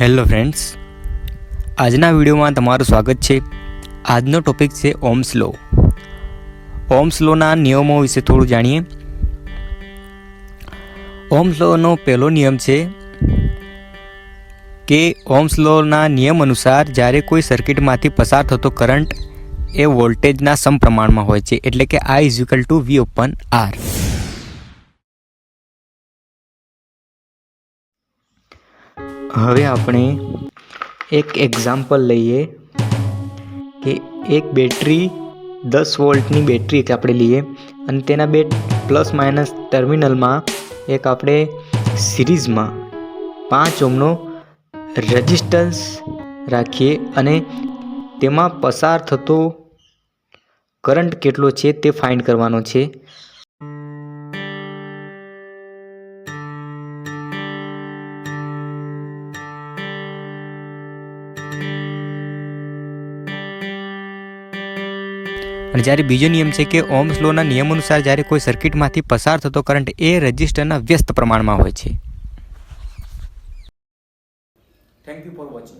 Hello friends, આજના વિડીયોમાં તમારું સ્વાગત છે। આજનો ટોપિક છે ઓહ્મ્સ લો। ઓહ્મ્સ લોના નિયમો વિશે થોડું જાણીએ। ઓહ્મ્સ લોનો પહેલો નિયમ છે કે ઓહ્મ્સ લોના નિયમ અનુસાર જ્યારે કોઈ સર્કિટમાંથી પસાર થતો કરંટ એ વોલ્ટેજના સમપ્રમાણમાં હોય છે, એટલે કે I = V/R। હવે આપણે એક એક્ઝામ્પલ લઈએ કે એક બેટરી 10 વોલ્ટની બેટરી આપણે લઈએ અને તેના બે પ્લસ માઇનસ ટર્મિનલમાં એક આપણે સિરીઝમાં 5 ઓહ્મનો રેઝિસ્ટન્સ રાખીએ અને તેમાં પસાર થતો કરંટ કેટલો છે તે ફાઇન્ડ કરવાનો છે। અને જ્યારે બીજો નિયમ છે કે ઓહ્મ્સ લોના નિયમ અનુસાર જ્યારે કોઈ સર્કિટમાંથી પસાર થતો કરંટ એ રેઝિસ્ટરના વ્યસ્ત પ્રમાણમાં હોય છે। Thank you for watching.